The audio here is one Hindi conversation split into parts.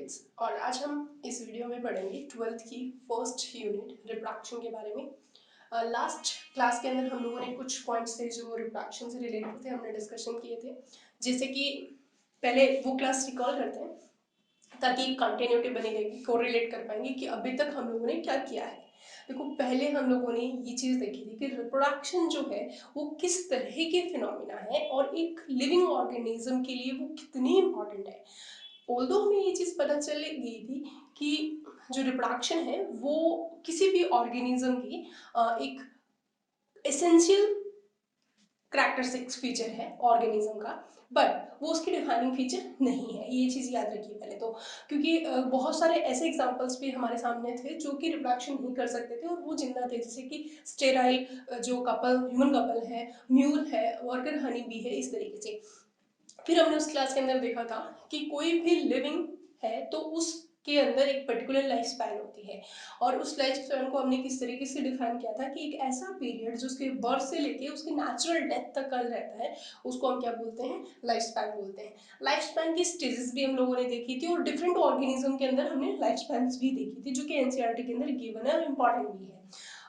किड्स, और आज हम इस वीडियो में पढ़ेंगे 12th की फर्स्ट यूनिट रिप्रोडक्शन के बारे में। लास्ट क्लास के अंदर हम लोगों ने कुछ पॉइंट्स थे जो रिप्रोडक्शन से रिलेटेड थे, हमने डिस्कशन किए थे। जैसे कि पहले वो क्लास रिकॉल करते हैं ताकि कंटिन्यूटी बनी रहेगी, कोरिलेट कर पाएंगे कि अभी तक हम लोगों ने क्या किया है। देखो, पहले हम लोगों ने ये चीज़ देखी थी कि रिप्रोडक्शन जो है वो किस तरह के फिनोमिना है और एक लिविंग ऑर्गेनिज्म के लिए वो कितनी इंपॉर्टेंट है। ऑल्दो हमें ये चीज़ पता चल गई थी कि जो रिप्रोडक्शन है वो किसी भी ऑर्गेनिज्म की एक एसेंशियल करैक्टरिस्टिक्स फीचर है ऑर्गेनिज्म का, बट वो उसकी डिफाइनिंग फीचर नहीं है। ये चीज़ याद रखिए पहले तो, क्योंकि बहुत सारे ऐसे एग्जांपल्स भी हमारे सामने थे जो कि रिप्रोडक्शन नहीं कर सकते थे और वो जिंदा थे, जैसे कि स्टेराइल जो कपल, ह्यूमन कपल है, म्यूल है, वर्कर हनी बी है, इस तरीके से। फिर हमने उस क्लास के अंदर देखा था कि कोई भी लिविंग है तो उसके अंदर एक पर्टिकुलर लाइफ स्पैन होती है, और उस लाइफ स्पैन को हमने किस तरीके से डिफाइन किया था कि एक ऐसा पीरियड जो उसके बर्थ से लेके उसके नेचुरल डेथ तक का रहता है, उसको हम क्या बोलते हैं, लाइफ स्पैन बोलते हैं। लाइफ स्पैन की स्टेजेस भी हम लोगों ने देखी थी और डिफरेंट ऑर्गेनिज्म के अंदर हमने लाइफ स्पैन भी देखी थी, जो कि एनसीईआरटी के अंदर गिवन है और इम्पॉर्टेंट भी है।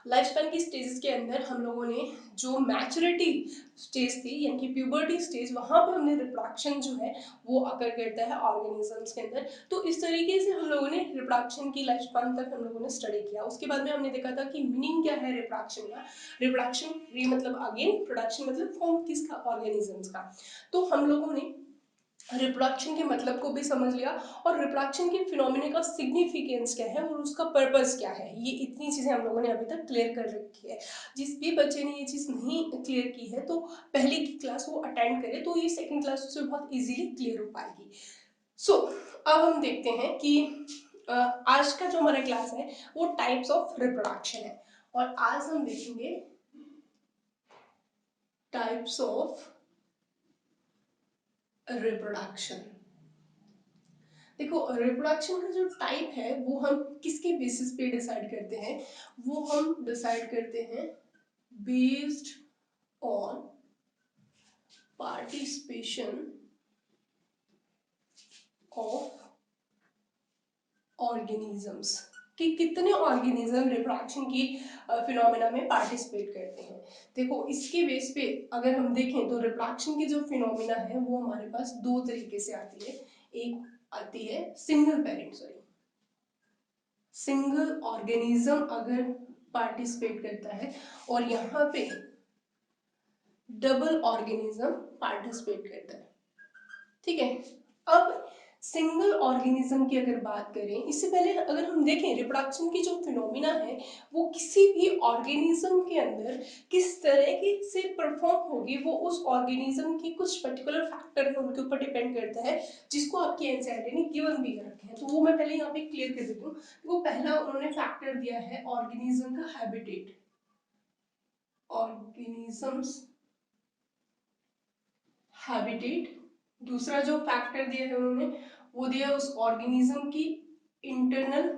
लाइफ स्पैन की स्टेजेस के अंदर हम लोगों ने जो मैच्योरिटी स्टेज थी यानी कि प्यूबर्टी स्टेज, वहां पे हमने रिप्रोडक्शन जो है वो अकर करता है ऑर्गेनिजम्स के अंदर। तो इस तरीके से हम लोगों ने रिप्रोडक्शन की लाइफ स्पैन तक हम लोगों ने स्टडी किया। उसके बाद में हमने देखा था कि मीनिंग क्या है रिप्रोडक्शन का। रिप्रोडक्शन री मतलब अगेन, प्रोडक्शन मतलब फॉर्म किसका, ऑर्गेनिजम्स का। तो हम लोगों ने रिप्रोडक्शन के मतलब को भी समझ लिया और रिप्रोडक्शन के फिनोमिना का सिग्निफिकेंस क्या है और उसका पर्पस क्या है। ये इतनी चीजें हम लोगों ने अभी तक क्लियर कर रखी है। जिस भी बच्चे ने ये चीज नहीं क्लियर की है तो पहले की क्लास वो अटेंड करे, तो ये सेकंड क्लास उससे बहुत इजीली क्लियर हो पाएगी। सो अब हम देखते हैं कि आज का जो हमारा क्लास है वो टाइप्स ऑफ रिप्रोडक्शन है, और आज हम देखेंगे टाइप्स ऑफ रिप्रोडक्शन। देखो, रिप्रोडक्शन का जो टाइप है वो हम किसके बेसिस पे डिसाइड करते हैं, वो हम डिसाइड करते हैं based on participation of organisms, कि कितने ऑर्गेनिज्म रिप्रोडक्शन की फिनोमेना में पार्टिसिपेट करते हैं। देखो, इसके बेस पे अगर हम देखें तो रिप्रोडक्शन की जो फिनोमेना है वो हमारे पास दो तरीके से आती है। एक आती है सिंगल ऑर्गेनिज्म अगर पार्टिसिपेट करता है, और यहाँ पे डबल ऑर्गेनिज्म पार्टिसिपेट करता है। ठीक है, अब सिंगल ऑर्गेनिज्म की अगर बात करें, इससे पहले अगर हम देखें रिप्रोडक्शन की जो फिनोमिना है वो किसी भी ऑर्गेनिज्म के अंदर किस तरह की से परफॉर्म होगी, वो उस ऑर्गेनिज्म की कुछ पर्टिकुलर फैक्टर है उनके ऊपर डिपेंड करता है, जिसको आपकी एनसीईआरटी ने गिवन भी कर रखे हैं। तो वो मैं पहले यहाँ पे क्लियर कर देती हूँ। वो पहला उन्होंने फैक्टर दिया है ऑर्गेनिज्म का हैबिटेट, ऑर्गेनिजम्स हैबिटेट। दूसरा जो फैक्टर दिया है उन्होंने वो दिया उस ऑर्गेनिज्म की इंटरनल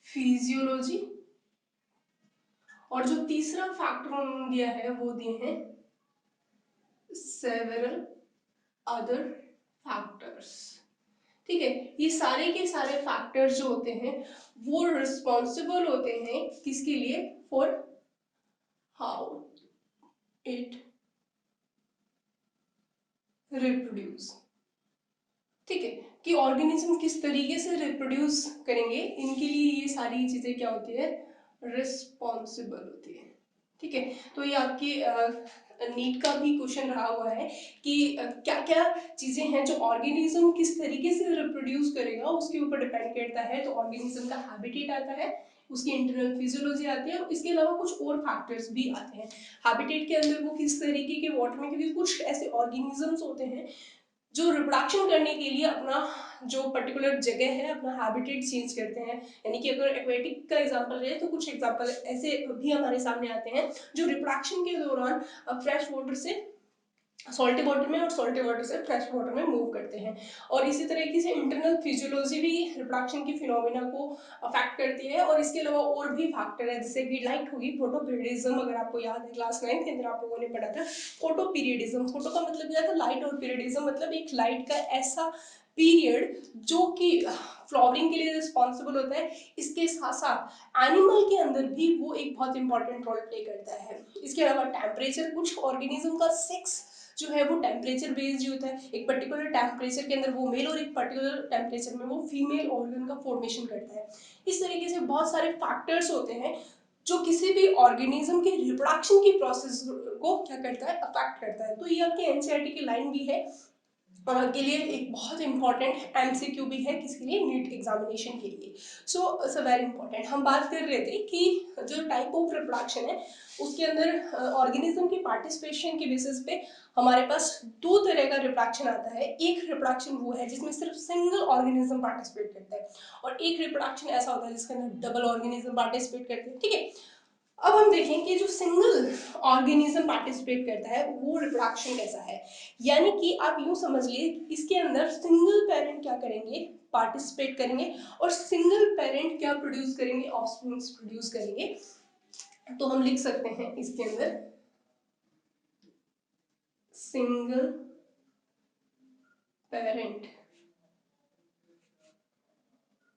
फिजियोलॉजी, और जो तीसरा फैक्टर उन्होंने दिया है वो दिए हैं सेवरल अदर फैक्टर्स। ठीक है, ये सारे के सारे फैक्टर्स जो होते हैं वो रिस्पॉन्सिबल होते हैं किसके लिए, फॉर हाउ इट रिप्रोड्यूस। ठीक है, कि ऑर्गेनिज्म किस तरीके से रिप्रोड्यूस करेंगे, इनके लिए ये सारी चीजें क्या होती है, रिस्पॉन्सिबल होती है। ठीक है, तो ये आपकी नीट का भी क्वेश्चन रहा हुआ है कि क्या क्या चीजें हैं जो ऑर्गेनिज्म किस तरीके से रिप्रोड्यूस करेगा उसके ऊपर डिपेंड करता है। तो ऑर्गेनिज्म का हैबिटेट आता है, उसकी इंटरनल फिजियोलॉजी आती है, और इसके अलावा कुछ और फैक्टर्स भी आते हैं। हैबिटेट के अंदर वो किस तरीके के वाटर में, क्योंकि कुछ ऐसे ऑर्गेनिजम्स होते हैं जो रिप्रोडक्शन करने के लिए अपना जो पर्टिकुलर जगह है, अपना हैबिटेट चेंज करते हैं। यानी कि अगर एक्वेटिक का एग्जांपल है तो कुछ एग्जांपल ऐसे भी हमारे सामने आते हैं जो रिप्रोडक्शन के दौरान फ्रेश वाटर से सॉल्टी वाटर में और सॉल्टी वाटर से फ्रेश वाटर में मूव करते हैं। और इसी तरीके से इंटरनल फिजियोलॉजी भी रिप्रोडक्शन की फिनोमिना को अफेक्ट करती है, और इसके अलावा और भी फैक्टर है, जैसे कि लाइट होगी, फोटोपीरियडिज्म, अगर आपको याद है क्लास 9th के अंदर आप लोगों ने पढ़ा था फोटोपीरियडिज्म। फोटो का मतलब क्या था, लाइट, और पीरियडिज्म मतलब एक लाइट का ऐसा पीरियड जो कि फ्लावरिंग के लिए रिस्पॉन्सिबल होता है, इसके साथ साथ एनिमल के अंदर भी वो एक बहुत इंपॉर्टेंट रोल प्ले करता है। इसके अलावा टेम्परेचर, कुछ ऑर्गेनिज्म का सेक्स जो है वो टेम्परेचर बेस्ड होता है, एक पर्टिकुलर टेम्परेचर के अंदर वो मेल और एक पर्टिकुलर टेम्परेचर में वो फीमेल ऑर्गन का फॉर्मेशन करता है। इस तरीके से बहुत सारे फैक्टर्स होते हैं जो किसी भी ऑर्गेनिज्म के रिप्रोडक्शन की प्रोसेस को क्या करता है, अफेक्ट करता है। तो ये आपके एनसीईआरटी की लाइन भी है और आपके लिए एक बहुत इंपॉर्टेंट एमसीक्यू भी है, किसके लिए, नीट एग्जामिनेशन के लिए। So it's very important. हम बात कर रहे थे कि जो टाइप ऑफ रिप्रोडक्शन है उसके अंदर ऑर्गेनिज्म की पार्टिसिपेशन के बेसिस पे हमारे पास दो तरह का रिप्रोडक्शन आता है। एक रिप्रोडक्शन वो है जिसमें सिर्फ सिंगल ऑर्गेनिज्म पार्टिसिपेट करता है, और एक रिप्रोडक्शन ऐसा होता है जिसके अंदर डबल ऑर्गेनिज्म पार्टिसिपेट करते हैं। ठीक है, अब हम देखें कि जो सिंगल ऑर्गेनिज्म पार्टिसिपेट करता है वो रिप्रोडक्शन कैसा है। यानी कि आप यूं समझ लिए, इसके अंदर सिंगल पेरेंट क्या करेंगे, पार्टिसिपेट करेंगे, और सिंगल पेरेंट क्या प्रोड्यूस करेंगे, ऑफस्प्रिंग्स प्रोड्यूस करेंगे। तो हम लिख सकते हैं इसके अंदर सिंगल पेरेंट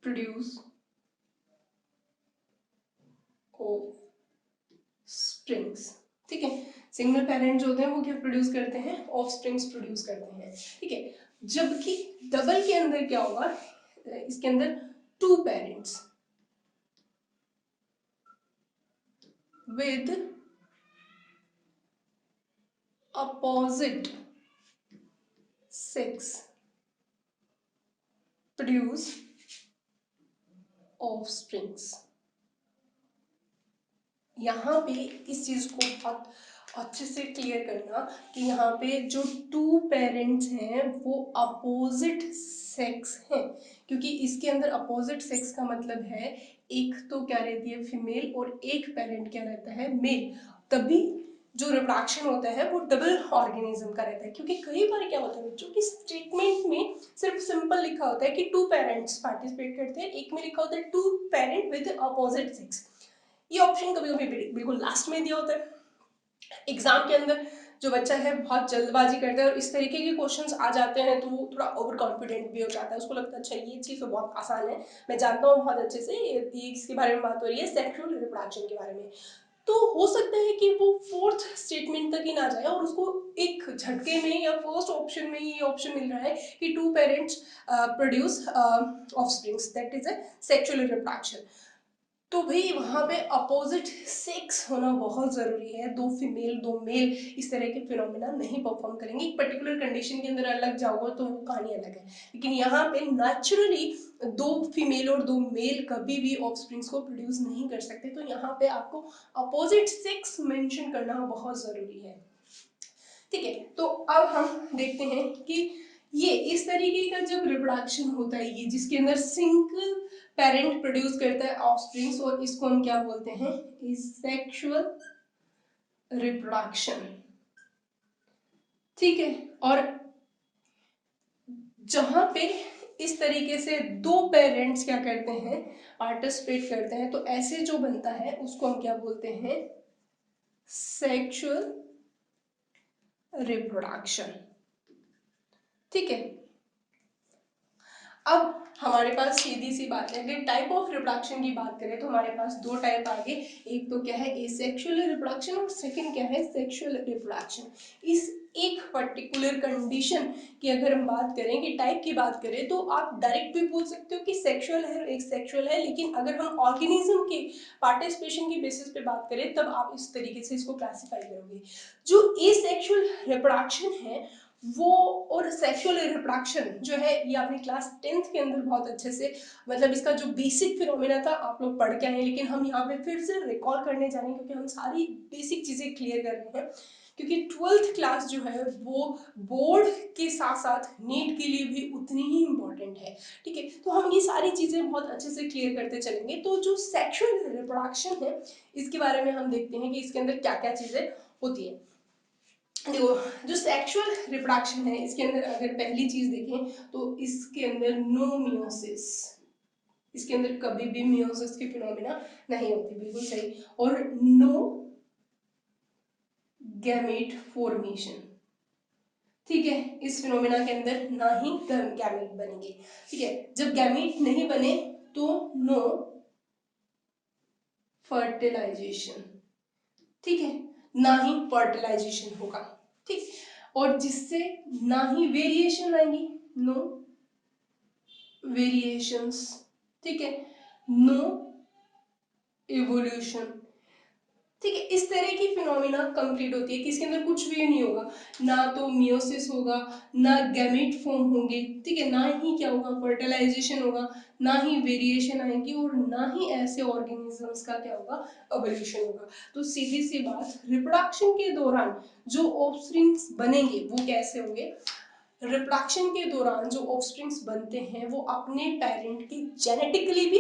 प्रोड्यूस ऑफस्प्रिंग्स। ठीक है, सिंगल पेरेंट जो होते हैं वो क्या प्रोड्यूस करते हैं, ऑफस्प्रिंग्स प्रोड्यूस करते हैं। ठीक है, जबकि डबल के अंदर क्या होगा, इसके अंदर two parents with opposite sex produce offsprings। यहाँ पे इस चीज को बहुत अच्छे से क्लियर करना कि यहाँ पे जो टू पेरेंट्स हैं वो अपोजिट सेक्स हैं, क्योंकि इसके अंदर अपोजिट सेक्स का मतलब है एक तो क्या रहती है फीमेल और एक पेरेंट क्या रहता है मेल, तभी जो रिप्रोडक्शन होता है वो डबल ऑर्गेनिज्म का रहता है। क्योंकि कई बार क्या होता है बच्चों की स्टेटमेंट में सिर्फ सिंपल लिखा होता है कि टू पेरेंट्स पार्टिसिपेट करते हैं, एक में लिखा होता है two parent with opposite sex. ये ऑप्शन कभी कभी बिल्कुल लास्ट में दिया होता है। एग्जाम के अंदर जो बच्चा है बहुत जल्दबाजी करता है और इस तरीके के क्वेश्चंस आ जाते हैं तो वो थोड़ा ओवर कॉन्फिडेंट भी हो जाता है, उसको लगता है अच्छा ये चीज़ तो बहुत आसान है, मैं जानता हूँ बहुत अच्छे से, ये इसके बारे में बात हो रही है सेक्सुअल रिप्रोडक्शन के बारे में। तो हो सकता है कि वो फोर्थ स्टेटमेंट तक ही ना जाए और उसको एक झटके में या फर्स्ट ऑप्शन में ये ऑप्शन मिल रहा है कि two parents produce offsprings, that is a sexual reproduction. तो भाई वहां पे अपोजिट सेक्स होना बहुत जरूरी है, दो फीमेल दो मेल इस तरह के फिनोमिना नहीं परफॉर्म करेंगे। एक पर्टिकुलर कंडीशन के अंदर अलग जाओगे तो वो कहानी अलग है, लेकिन यहाँ पे नेचुरली दो फीमेल और दो मेल कभी भी ऑफस्प्रिंग्स को प्रोड्यूस नहीं कर सकते। तो यहाँ पे आपको अपोजिट सेक्स मेंशन करना बहुत जरूरी है। ठीक है, तो अब हम देखते हैं कि ये इस तरीके का जब रिप्रोडक्शन होता है, ये जिसके अंदर सिंगल पेरेंट प्रोड्यूस करता है ऑफस्प्रिंग्स, और इसको हम क्या बोलते हैं, सेक्सुअल रिप्रोडक्शन। ठीक है, और जहां पे इस तरीके से दो पेरेंट्स क्या करते हैं, पार्टिसिपेट करते हैं, तो ऐसे जो बनता है उसको हम क्या बोलते हैं, सेक्सुअल रिप्रोडक्शन। ठीक है, अब हमारे पास सीधी सी बात है, अगर टाइप ऑफ रिप्रोडक्शन की बात करें तो हमारे पास दो टाइप आ गए, एक तो क्या है एसेक्सुअल रिप्रोडक्शन और सेकंड क्या है सेक्सुअल रिप्रोडक्शन। इस एक पर्टिकुलर कंडीशन की अगर हम बात करें कि टाइप की बात करें तो आप डायरेक्ट भी बोल सकते हो कि सेक्सुअल है एक सेक्सुअल है, लेकिन अगर हम ऑर्गेनिज्म के पार्टिसिपेशन की बेसिस पे बात करें तब आप इस तरीके से इसको क्लासिफाई करोगे। जो एसेक्सुअल रिप्रोडक्शन है वो और सेक्सुअल रिप्रोडक्शन जो है ये आपने क्लास 10th के अंदर बहुत अच्छे से, मतलब इसका जो बेसिक फिनोमेना था आप लोग पढ़ के आए, लेकिन हम यहाँ पे फिर से रिकॉल करने जा रहे हैं क्योंकि हम सारी बेसिक चीजें क्लियर कर रहे हैं, क्योंकि 12th क्लास जो है वो बोर्ड के साथ साथ नीट के लिए भी उतनी ही इम्पोर्टेंट है। ठीक है, तो हम ये सारी चीजें बहुत अच्छे से क्लियर करते चलेंगे। तो जो सेक्सुअल रिप्रोडक्शन है इसके बारे में हम देखते हैं कि इसके अंदर क्या क्या चीजें होती है। देखो, जो सेक्सुअल रिप्रोडक्शन है इसके अंदर अगर पहली चीज देखें तो इसके अंदर नो मियोसिस, इसके अंदर कभी भी मियोसिस की फिनोमिना नहीं होती, बिल्कुल सही, और नो गैमेट फॉर्मेशन, ठीक है, इस फिनोमिना के अंदर ना ही गैमेट बनेंगे। ठीक है, जब गैमेट नहीं बने तो नो फर्टिलाइजेशन। ठीक है, ना ही फर्टिलाइजेशन होगा। ठीक, और जिससे ना ही वेरिएशन आएंगी, नो वेरिएशंस। ठीक है, नो इवोल्यूशन। ठीक है, इस तरह की फिनोमिना कंप्लीट होती है कि इसके अंदर कुछ भी नहीं होगा, ना तो मियोसिस होगा, ना गैमेट फॉर्म होंगे। ठीक है, ना ही क्या होगा, फर्टिलाइजेशन होगा, ना ही वेरिएशन आएंगी, और ना ही ऐसे ऑर्गेनिजम्स का क्या होगा, एवोल्यूशन होगा। तो सीधी सी बात, रिप्रोडक्शन के दौरान जो ऑफस्प्रिंग्स बनेंगे वो कैसे होंगे? रिप्रोडक्शन के दौरान जो ऑफस्प्रिंग्स बनते हैं वो अपने पेरेंट के जेनेटिकली भी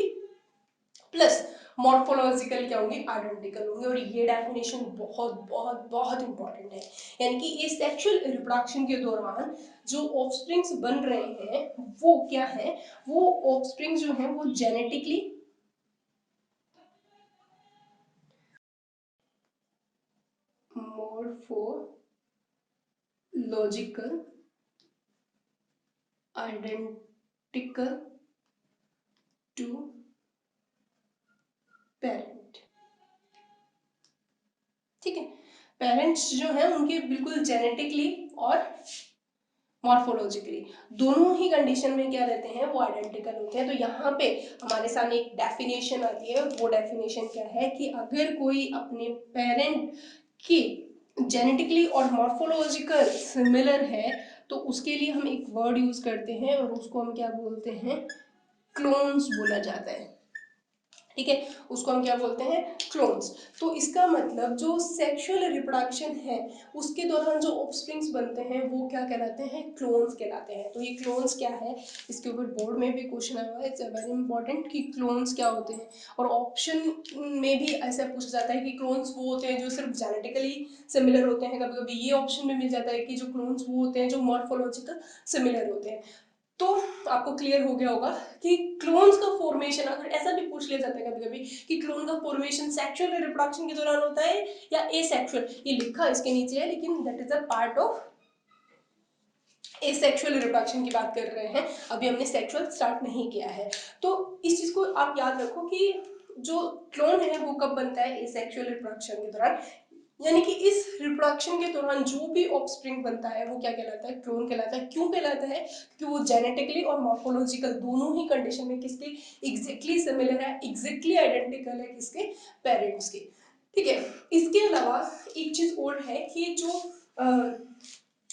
प्लस मॉर्फोलॉजिकल क्या होंगे, आइडेंटिकल होंगे। और ये डेफिनेशन बहुत बहुत बहुत इंपॉर्टेंट है, यानी कि ये सेक्सुअल रिप्रोडक्शन के दौरान जो ऑफस्प्रिंग्स बन रहे हैं वो क्या है, वो ऑफस्प्रिंग्स जो है वो genetically morphological identical to parent. ठीक है, पेरेंट्स जो है उनके बिल्कुल जेनेटिकली और मॉर्फोलॉजिकली दोनों ही कंडीशन में क्या रहते हैं, वो आइडेंटिकल होते हैं। तो यहाँ पे हमारे सामने एक डेफिनेशन आती है, वो डेफिनेशन क्या है कि अगर कोई अपने पेरेंट की जेनेटिकली और मॉर्फोलॉजिकल सिमिलर है तो उसके लिए हम एक वर्ड यूज करते हैं और उसको हम क्या बोलते हैं, क्लोन्स बोला जाता है। ठीक है, उसको हम क्या बोलते हैं, क्लोन्स। तो इसका मतलब जो सेक्सुअल रिप्रोडक्शन है उसके दौरान जो ऑफस्प्रिंग्स बनते हैं वो क्या कहलाते हैं, क्लोन्स कहलाते हैं। तो ये क्लोन्स क्या है, इसके ऊपर बोर्ड में भी क्वेश्चन आया हुआ है, इट्स वेरी इंपॉर्टेंट कि क्लोन्स क्या होते हैं। और ऑप्शन में भी ऐसा पूछा जाता है कि क्लोन्स वो होते हैं जो सिर्फ जेनेटिकली सिमिलर होते हैं, कभी कभी ये ऑप्शन में मिल जाता है कि जो क्लोन्स वो होते हैं जो मॉर्फोलॉजिकल सिमिलर होते हैं। तो आपको क्लियर हो गया होगा कि क्लोन्स का फॉर्मेशन, अगर ऐसा भी पूछ लिया जाता है कभी कभी कि क्लोन का फॉर्मेशन सेक्सुअल रिप्रोडक्शन के दौरान होता है या एसेक्सुअल, ये लिखा इसके नीचे है लेकिन that is a part of asexual reproduction की बात कर रहे हैं, अभी हमने सेक्सुअल स्टार्ट नहीं किया है। तो इस चीज को आप याद रखो कि जो क्लोन है वो कब बनता है, एसेक्सुअल रिप्रोडक्शन के दौरान। यानी कि इस रिप्रोडक्शन के दौरान जो भी ऑफस्प्रिंग बनता है वो क्या कहलाता है, क्लोन कहलाता है। क्यों कहलाता है, क्योंकि वो जेनेटिकली और मॉर्फोलॉजिकल दोनों ही कंडीशन में किसके एग्जैक्टली सिमिलर है, एग्जैक्टली आइडेंटिकल है किसके, पेरेंट्स के। ठीक है, इसके अलावा एक चीज और है कि जो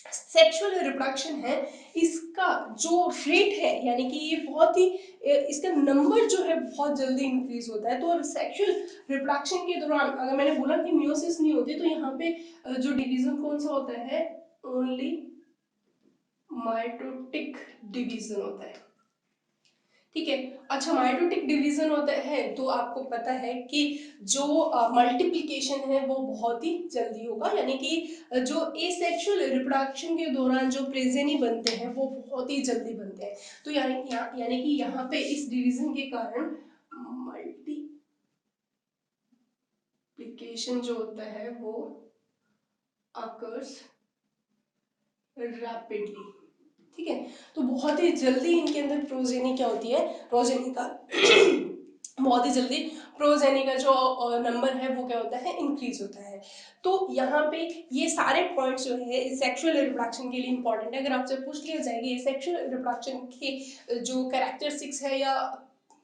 सेक्सुअल रिप्रोडक्शन है इसका जो रेट है, यानी कि ये बहुत ही इसका नंबर जो है बहुत जल्दी इंक्रीज होता है। तो सेक्सुअल रिप्रोडक्शन के दौरान अगर मैंने बोला कि मियोसिस नहीं होती तो यहाँ पे जो डिवीजन कौन सा होता है, ओनली माइटोटिक डिवीजन होता है। ठीक है, अच्छा माइटोटिक डिवीजन होता है तो आपको पता है कि जो मल्टीप्लिकेशन है वो बहुत ही जल्दी होगा, यानी कि जो एसेक्सुअल रिप्रोडक्शन के दौरान जो प्रेजेनी बनते हैं वो बहुत ही जल्दी बनते हैं। तो यानी कि यहाँ पे इस डिवीजन के कारण मल्टीप्लिकेशन जो होता है वो अकर्स रैपिडली। ठीक है, तो बहुत ही जल्दी इनके अंदर प्रोजेनी क्या होती है, प्रोजेनी का बहुत ही जल्दी प्रोजेनी का जो नंबर है वो क्या होता है, इंक्रीज होता है। तो यहाँ पे ये सारे पॉइंट्स जो है सेक्सुअल रिप्रोडक्शन के लिए इंपॉर्टेंट है। अगर आपसे पूछ लिया जाएगा ये सेक्सुअल रिप्रोडक्शन के जो कैरेक्टरिस्टिक्स है या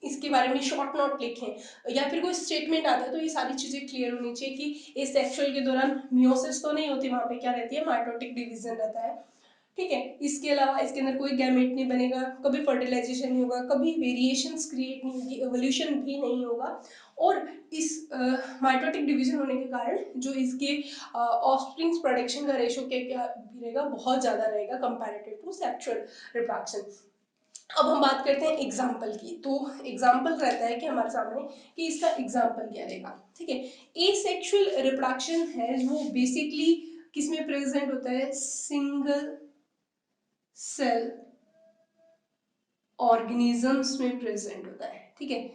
इसके बारे में शॉर्ट नोट लिखें या फिर कोई स्टेटमेंट आता है तो ये सारी चीजें क्लियर होनी चाहिए कि इस सेक्सुअल के दौरान मियोसिस तो नहीं होती, वहां पे क्या रहती है, माइटोटिक डिवीजन रहता है। ठीक है, इसके अलावा इसके अंदर कोई गैमेट नहीं बनेगा, कभी फर्टिलाइजेशन नहीं होगा, कभी वेरिएशंस क्रिएट नहीं होगी, एवोल्यूशन भी नहीं होगा। और इस माइटोटिक डिवीजन होने के कारण जो इसके ऑफस्प्रिंग्स प्रोडक्शन का रेशो क्या क्या भी रहेगा, बहुत ज्यादा रहेगा कंपैरेटिव टू सेक्सुअल रिप्रोडक्शन। अब हम बात करते हैं एग्जाम्पल की। तो एग्जाम्पल रहता है कि हमारे सामने कि इसका एग्जाम्पल क्या रहेगा। ठीक है, एसेक्सुअल रिप्रोडक्शन है वो बेसिकली किसमें प्रेजेंट होता है, सिंगल सेल ऑर्गेनिजम्स में प्रेजेंट होता है। ठीक है,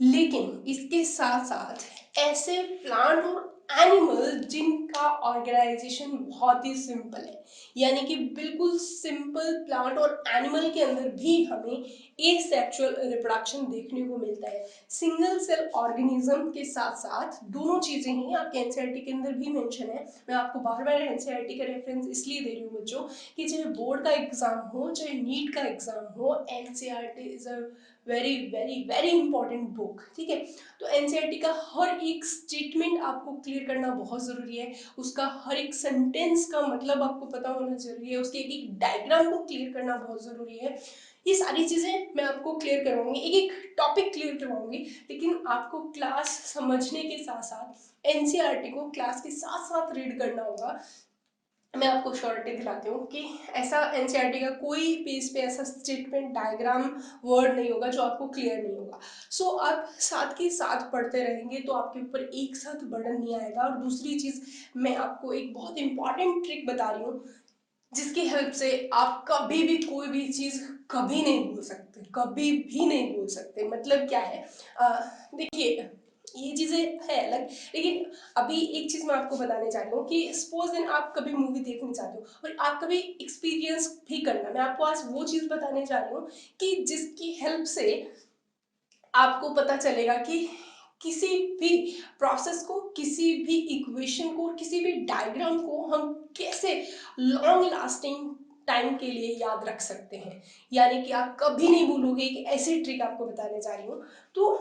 लेकिन इसके साथ साथ ऐसे प्लांट और एनिमल जिनका ऑर्गेनाइजेशन बहुत ही सिंपल है, यानी कि बिल्कुल सिंपल प्लांट और एनिमल के अंदर भी हमें एसेक्सुअल रिप्रोडक्शन देखने को मिलता है। सिंगल सेल ऑर्गेनिज्म के साथ साथ दोनों चीजें ही आपके एनसीईआरटी के अंदर भी मेंशन है। मैं आपको बार बार एनसीईआरटी का रेफरेंस इसलिए दे रही हूँ बच्चों कि चाहे बोर्ड का एग्जाम हो चाहे नीट का एग्जाम हो, NCERT is a very very very important book. ठीक है, तो एनसीईआरटी का हर एक स्टेटमेंट आपको क्लियर करना बहुत जरूरी है, उसका हर एक सेंटेंस का मतलब आपको पता होना जरूरी है, उसके एक एक डायग्राम को क्लियर करना बहुत जरूरी है। ये सारी चीजें मैं आपको क्लियर करवाऊंगी, एक एक टॉपिक क्लियर करवाऊंगी, लेकिन आपको क्लास समझने के साथ साथ एनसीईआरटी को क्लास के साथ साथ रीड करना होगा। मैं आपको श्योरिटी दिलाती हूँ कि ऐसा एनसीईआरटी का कोई पेज पे ऐसा स्टेटमेंट डायग्राम वर्ड नहीं होगा जो आपको क्लियर नहीं होगा। सो आप साथ के साथ पढ़ते रहेंगे तो आपके ऊपर एक साथ बर्डन नहीं आएगा। और दूसरी चीज, मैं आपको एक बहुत इंपॉर्टेंट ट्रिक बता रही हूँ जिसकी हेल्प से आप कभी भी कोई भी चीज कभी नहीं भूल सकते, कभी भी नहीं भूल सकते। मतलब क्या है, देखिए ये चीजें है अलग, लेकिन अभी एक चीज मैं आपको बताने जा रही हूँ कि सपोज देन आप कभी मूवी देखने चाहते हो और आप कभी एक्सपीरियंस भी करना, मैं आपको आज वो चीज बताने जा रही हूँ कि जिसकी हेल्प से आपको पता चलेगा कि किसी भी प्रोसेस को, किसी भी इक्वेशन को, किसी भी डायग्राम को हम कैसे लॉन्ग लास्टिंग टाइम के लिए याद रख सकते हैं। यानी कि आप कभी नहीं भूलोगे, एक ऐसी ट्रिक आपको बताने जा रही हूँ। तो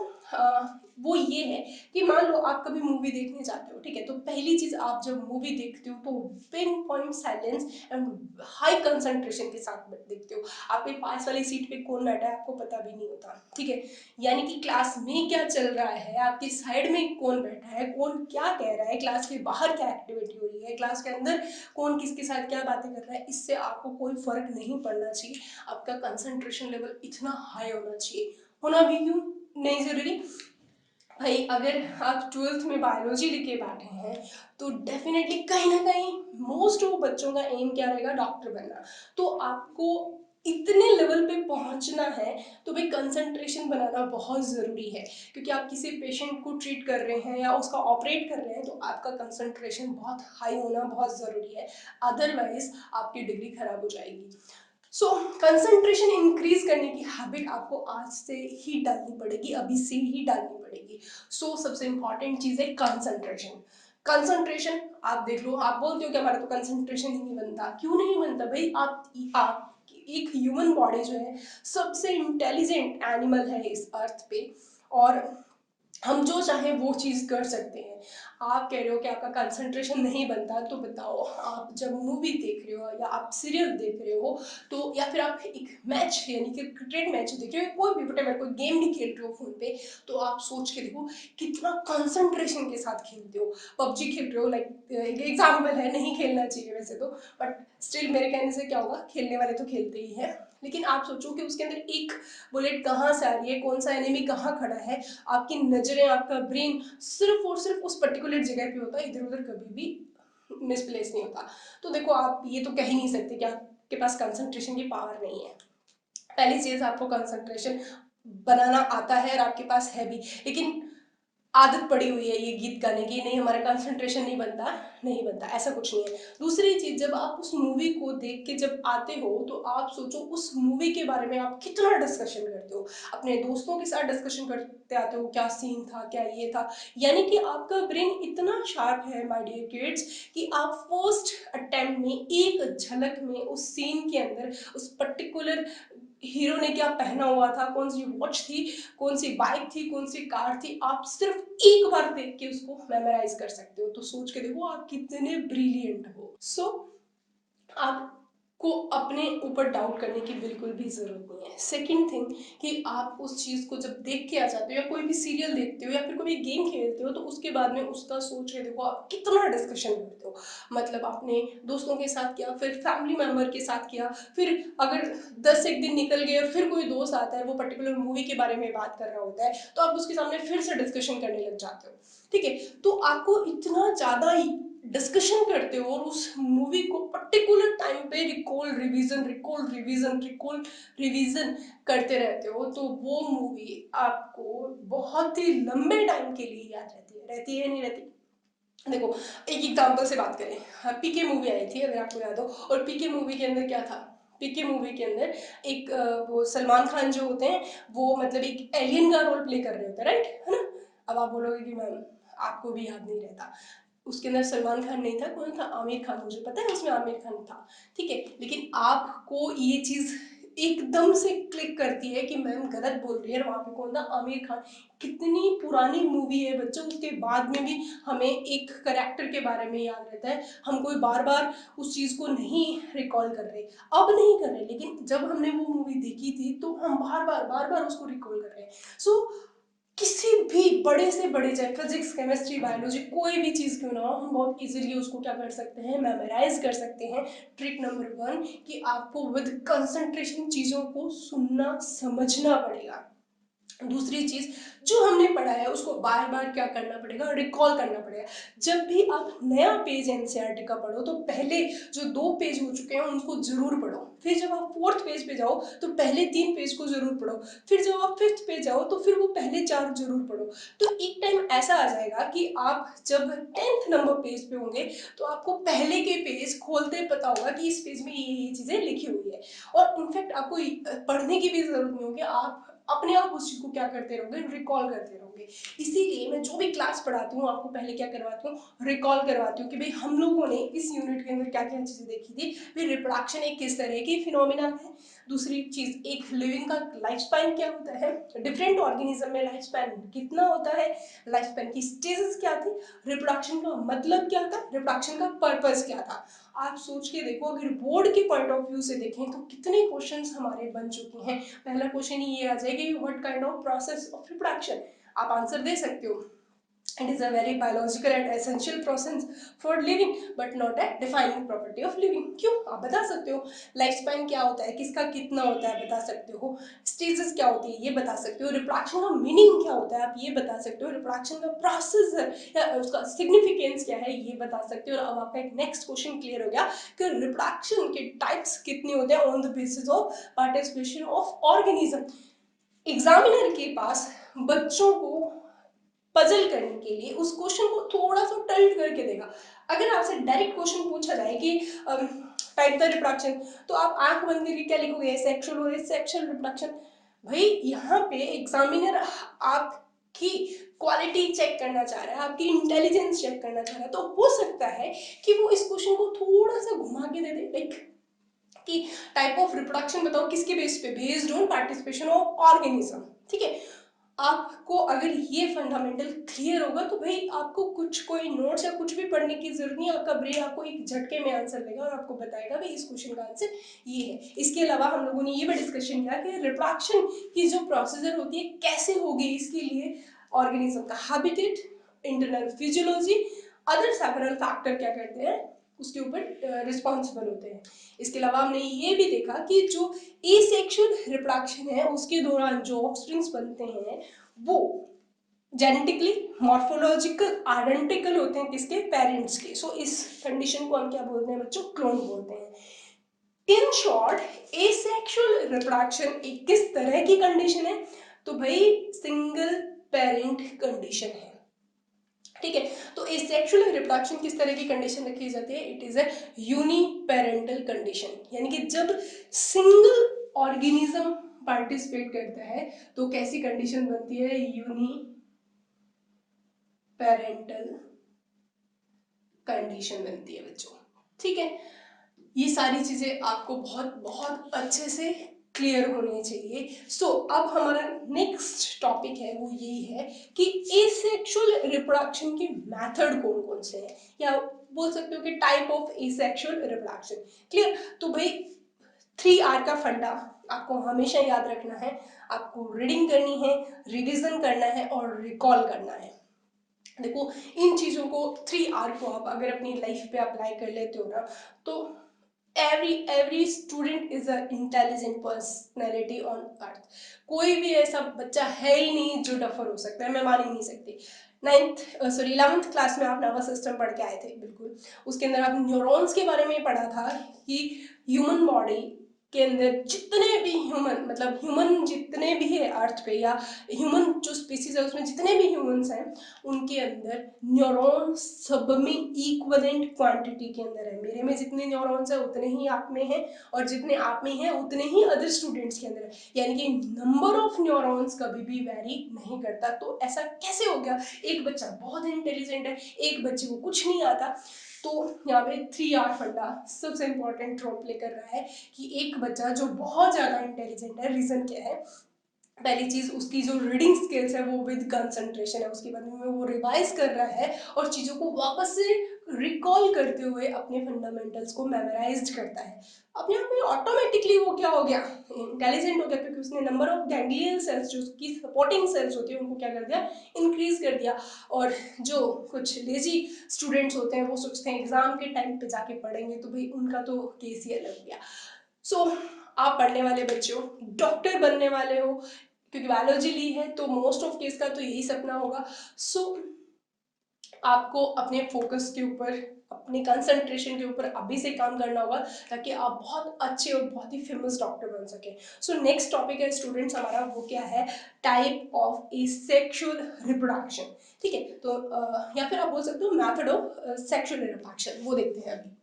वो ये है कि मान लो आप कभी मूवी देखने जाते हो, ठीक है, तो पहली चीज आप जब मूवी देखते हो तो pin point silence and high concentration के साथ देखते हो। आपके पास वाली सीट पे कौन बैठा है आपको पता भी नहीं होता, ठीक है, यानी कि क्लास में क्या चल रहा है, आपके साइड में कौन बैठा है, कौन क्या कह रहा है, क्लास के बाहर क्या एक्टिविटी हो रही है, क्लास के अंदर कौन किसके साथ क्या बातें कर रहा है, इससे आपको कोई फर्क नहीं पड़ना चाहिए। आपका कंसंट्रेशन लेवल इतना हाई होना चाहिए। होना भी क्यों नहीं जरूरी भाई, अगर आप 12th में बायोलॉजी लेके बैठे हैं तो डेफिनेटली कहीं ना कहीं मोस्ट ऑफ बच्चों का एम क्या रहेगा, डॉक्टर बनना। तो आपको इतने लेवल पे पहुंचना है तो भाई कंसंट्रेशन बनाना बहुत ज़रूरी है, क्योंकि आप किसी पेशेंट को ट्रीट कर रहे हैं या उसका ऑपरेट कर रहे हैं तो आपका कंसंट्रेशन बहुत हाई होना बहुत ज़रूरी है, अदरवाइज आपकी डिग्री खराब हो जाएगी। सो कंसंट्रेशन इंक्रीज करने की हैबिट आपको आज से ही डालनी पड़ेगी, अभी से ही डालनी पड़ेगी। सबसे इंपॉर्टेंट चीज है कंसंट्रेशन। कंसंट्रेशन आप देख लो, आप बोलते हो कि हमारा तो कंसंट्रेशन ही नहीं बनता, क्यों नहीं बनता भाई? आप एक ह्यूमन बॉडी जो है सबसे इंटेलिजेंट एनिमल है इस अर्थ पे, और हम जो चाहे वो चीज कर सकते हैं। आप कह रहे हो कि आपका कंसंट्रेशन नहीं बनता, तो बताओ, आप जब मूवी देख रहे हो या आप सीरियल देख रहे हो तो, या फिर आप एक मैच यानी कि क्रिकेट मैच देख रहे हो, कोई भी वटेवर कोई गेम भी खेल रहे हो फोन पे, तो आप सोच के देखो कितना कंसंट्रेशन के साथ खेलते हो। पबजी खेल रहे हो, लाइक एक एग्जाम्पल है, नहीं खेलना चाहिए वैसे तो, बट स्टिल मेरे कहने से क्या होगा, खेलने वाले तो खेलते ही है। लेकिन आप सोचो कि उसके अंदर एक बुलेट कहाँ से आ रही है, कौन सा एनिमी कहाँ खड़ा है, आपकी नजरें, आपका ब्रेन सिर्फ और सिर्फ उस पर्टिकुलर जगह पे होता है, इधर उधर कभी भी मिसप्लेस नहीं होता। तो देखो, आप ये तो कह ही नहीं सकते कि आपके पास कंसंट्रेशन की पावर नहीं है। पहली चीज, आपको कंसंट्रेशन बनाना आता है और आपके पास है भी, लेकिन आदत पड़ी हुई है ये गीत गाने की, नहीं हमारा कंसंट्रेशन नहीं बनता, नहीं बनता, ऐसा कुछ नहीं है। दूसरी चीज, जब आप उस मूवी को देख के जब आते हो तो आप सोचो उस मूवी के बारे में आप कितना डिस्कशन करते हो, अपने दोस्तों के साथ डिस्कशन करते आते हो, क्या सीन था, क्या ये था। यानी कि आपका ब्रेन इतना शार्प है माय डियर किड्स कि आप फर्स्ट अटेम्प्ट में एक झलक में उस सीन के अंदर, उस पर्टिकुलर हीरो ने क्या पहना हुआ था, कौन सी वॉच थी, कौन सी बाइक थी, कौन सी कार थी, आप सिर्फ एक बार देख के उसको मेमोराइज कर सकते हो। तो सोच के देखो आप कितने ब्रिलियंट हो। आपको अपने ऊपर डाउट करने की बिल्कुल भी जरूरत नहीं है। सेकंड थिंग, कि आप उस चीज को जब देख के आ जाते हो या कोई भी सीरियल देखते हो या फिर कोई गेम खेलते हो तो उसके बाद में उसका सोच के देखो आप कितना डिस्कशन करते हो। मतलब अपने दोस्तों के साथ किया, फिर फैमिली मेंबर के साथ किया, फिर अगर 10 एक दिन निकल गए और फिर कोई दोस्त आता है वो पर्टिकुलर मूवी के बारे में बात कर रहा होता है तो आप उसके सामने फिर से डिस्कशन करने लग जाते हो। ठीक है, तो आपको इतना ज्यादा डिस्कशन करते हो और उस मूवी को पर्टिकुलर टाइम पे recall revision recall revision recall revision करते रहते हो, तो वो मूवी आपको बहुत ही लंबे टाइम के लिए याद रहती है, रहती है नहीं रहती? देखो एक एग्जांपल से बात करें, हाँ, पीके मूवी आई थी अगर आपको याद हो, और पीके मूवी के अंदर क्या था, पीके मूवी के अंदर एक वो सलमान खान जो होते हैं वो मतलब एक एलियन का रोल प्ले कर रहे होते हैं, राइट है ना। अब आप बोलोगे कि मैम आपको भी याद नहीं रहता, उसके अंदर सलमान खान नहीं था, कौन था, आमिर खान, मुझे पता है उसमें आमिर खान था, ठीक है, लेकिन आपको ये चीज एकदम से क्लिक करती है कि मैम गलत बोल रही है, वहां पे कौन था, आमिर खान। कितनी पुरानी मूवी है बच्चों, उसके बाद में भी हमें एक करेक्टर के बारे में याद रहता है, हम कोई बार बार उस चीज को नहीं रिकॉल कर रहे, अब नहीं कर रहे, लेकिन जब हमने वो मूवी देखी थी तो हम बार बार उसको रिकॉल कर रहे हैं। सो किसी भी बड़े से बड़े, चाहे फिजिक्स केमिस्ट्री बायोलॉजी कोई भी चीज़ क्यों ना हो, हम बहुत इजीली उसको क्या कर सकते हैं, मेमोराइज कर सकते हैं। ट्रिक नंबर 1 कि आपको विद कंसंट्रेशन चीज़ों को सुनना समझना पड़ेगा। दूसरी चीज, जो हमने पढ़ा है उसको बार बार क्या करना पड़ेगा, रिकॉल करना पड़ेगा। जब भी आप नया पेज एनसीईआरटी का पढ़ो तो पहले जो 2 पेज हो चुके हैं उनको जरूर पढ़ो, फिर जब आप 4th पेज पे जाओ तो पहले 3 पेज को जरूर पढ़ो, फिर जब आप 5th पेज जाओ तो फिर वो पहले 4 जरूर पढ़ो। तो एक टाइम ऐसा आ जाएगा कि आप जब 10th नंबर पेज पे होंगे तो आपको पहले के पेज खोलते पता होगा कि इस पेज में ये चीजें लिखी हुई है, और इनफैक्ट आपको पढ़ने की भी जरूरत नहीं होगी, आप अपने आप उस चीज को क्या करते रहोगे, रिकॉल करते रहोगे। इसीलिए मैं जो भी क्लास पढ़ाती हूँ आपको पहले क्या करवाती हूँ, रिकॉल करवाती हूँ कि भाई हम लोगों ने इस यूनिट के अंदर क्या क्या चीजें देखी थी, फिर रिप्रोडक्शन एक किस तरह की फिनोमिना है, दूसरी चीज एक लिविंग का लाइफ स्पैन क्या होता है, डिफरेंट ऑर्गेनिज्म में लाइफ स्पैन कितना होता है, लाइफ स्पैन की स्टेजेस क्या थी, रिप्रोडक्शन का मतलब क्या था, रिप्रोडक्शन का पर्पस क्या था। आप सोच के देखो, अगर बोर्ड के पॉइंट ऑफ व्यू से देखें तो कितने क्वेश्चंस हमारे बन चुके हैं। पहला क्वेश्चन ये आ जाएगा, what kind of process of reproduction, आप आंसर दे सकते हो, it is a very biological and essential process for living but not a defining property of living। क्यों, आप बता सकते हो। लाइफ स्पैन क्या होता है, किसका कितना होता है बता सकते हो, स्टेजेस क्या होती है ये बता सकते हो, रिप्रोडक्शन का मीनिंग क्या होता है आप ये बता सकते हो, रिप्रोडक्शन का प्रोसेस या उसका सिग्निफिकेंस क्या है ये बता सकते हो। और अब आपका एक नेक्स्ट क्वेश्चन क्लियर हो गया कि रिप्रोडक्शन के टाइप्स कितने होते हैं on the basis of participation of organism. Examiner के पास बच्चों को पजल करने के लिए उस क्वेश्चन को थोड़ा सा टल्ट करके देगा। अगर आपसे डायरेक्ट क्वेश्चन पूछा जाए कि टाइप द रिप्रोडक्शन, तो आप आंख बंद करके क्या लिखोगे, सेक्सुअल और सेक्सुअल रिप्रोडक्शन। भाई यहाँ पे एग्जामिनर आपकी क्वालिटी चेक करना चाह रहा है, आपकी इंटेलिजेंस चेक करना चाह रहा है, तो हो सकता है कि वो इस क्वेश्चन को थोड़ा सा घुमा के दे दे, लाइक कि टाइप ऑफ रिप्रोडक्शन बताओ किसके बेस पे, based on participation of organism. ठीक है, आपको अगर ये फंडामेंटल क्लियर होगा तो भाई आपको कुछ कोई नोट्स या कुछ भी पढ़ने की जरूरत नहीं, आपका ब्रेन आपको एक झटके में आंसर देगा और आपको बताएगा भाई इस क्वेश्चन का आंसर ये है। इसके अलावा हम लोगों ने ये भी डिस्कशन किया कि रिप्रोडक्शन की जो प्रोसीजर होती है कैसे होगी, इसके लिए ऑर्गेनिज्म का habitat, internal physiology, other several factor क्या करते हैं उसके ऊपर रिस्पॉन्सिबल होते हैं। इसके अलावा हमने ये भी देखा कि जो एसेक्सुअल रिप्रोडक्शन है उसके दौरान जो ऑफस्प्रिंग्स बनते हैं वो जेनेटिकली मॉर्फोलॉजिकल आइडेंटिकल होते हैं किसके, पेरेंट्स के। सो इस कंडीशन को हम क्या बोलते हैं बच्चों, क्लोन बोलते हैं। इन शॉर्ट एसेक्सुअल रिप्रोडक्शन एक किस तरह की कंडीशन है, तो भाई सिंगल पेरेंट कंडीशन है। ठीक है, तो एसेक्सुअल रिप्रोडक्शन किस तरह की कंडीशन रखी जाती है, it is a uniparental condition, यानी कि जब सिंगल ऑर्गेनिज्म पार्टिसिपेट करता है तो कैसी कंडीशन बनती है, यूनिपेरेंटल कंडीशन बनती है बच्चों। ठीक है, ये सारी चीजें आपको बहुत बहुत अच्छे से क्लियर होनी चाहिए। सो अब हमारा नेक्स्ट टॉपिक है वो यही है कि एसेक्सुअल रिप्रोडक्शन के मेथड कौन कौन से हैं, या बोल सकते हो कि type of asexual reproduction. Clear, तो भाई 3R का फंडा आपको हमेशा याद रखना है, आपको रीडिंग करनी है, रिविजन करना है और रिकॉल करना है। देखो इन चीजों को 3R को आप अगर अपनी लाइफ पे अप्लाई कर लेते हो ना, तो every student is a intelligent personality on earth। कोई भी ऐसा बच्चा है ही नहीं जो डफर हो सकता है, मैं मान ही नहीं सकती। 11th क्लास में आप नर्वस सिस्टम पढ़ के आए थे, बिल्कुल उसके अंदर आप न्यूरॉन्स के बारे में पढ़ा था कि ह्यूमन बॉडी के अंदर जितने भी ह्यूमन मतलब ह्यूमन जितने भी है अर्थ पे या ह्यूमन जो स्पीसीज है उसमें जितने भी ह्यूमंस हैं उनके अंदर न्यूरॉन सब में इक्वलेंट क्वांटिटी के अंदर है। मेरे में जितने न्यूरॉन्स है उतने ही आप में हैं और जितने आप में हैं उतने ही अदर स्टूडेंट्स के अंदर है, यानी कि नंबर ऑफ न्यूरॉन्स कभी भी वेरी नहीं करता। तो ऐसा कैसे हो गया, एक बच्चा बहुत इंटेलिजेंट है, एक बच्चे को कुछ नहीं आता। तो यहाँ पे 3R फंडा सबसे इंपॉर्टेंट रोल प्ले कर रहा है कि एक बच्चा जो बहुत ज़्यादा इंटेलिजेंट है, रीज़न क्या है, पहली चीज़ उसकी जो रीडिंग स्किल्स है वो विद कंसंट्रेशन है, उसके बाद में वो रिवाइज कर रहा है और चीज़ों को वापस से रिकॉल करते हुए अपने फंडामेंटल्स को मेमोराइज करता है। अपने आप में ऑटोमेटिकली वो क्या हो गया, इंटेलिजेंट हो गया, क्योंकि उसने नंबर ऑफ गैंग्लियन सेल्स जो उसकी सपोर्टिंग सेल्स होती है उनको क्या कर दिया, इंक्रीज कर दिया। और जो कुछ लेजी स्टूडेंट्स होते हैं वो सोचते हैं एग्जाम के टाइम पे जाके पढ़ेंगे, तो भाई उनका तो केस ही अलग हो गया। सो आप पढ़ने वाले बच्चे हो, डॉक्टर बनने वाले हो, क्योंकि बायोलॉजी ली है तो मोस्ट ऑफ केस का तो यही सपना होगा। सो आपको अपने फोकस के ऊपर, अपने कंसंट्रेशन के ऊपर अभी से काम करना होगा ताकि आप बहुत अच्छे और बहुत ही फेमस डॉक्टर बन सके। सो नेक्स्ट टॉपिक है स्टूडेंट्स हमारा, वो क्या है, type of A sexual reproduction. ठीक है, तो या फिर आप बोल सकते हो मेथड ऑफ सेक्सुअल रिप्रोडक्शन, वो देखते हैं अभी।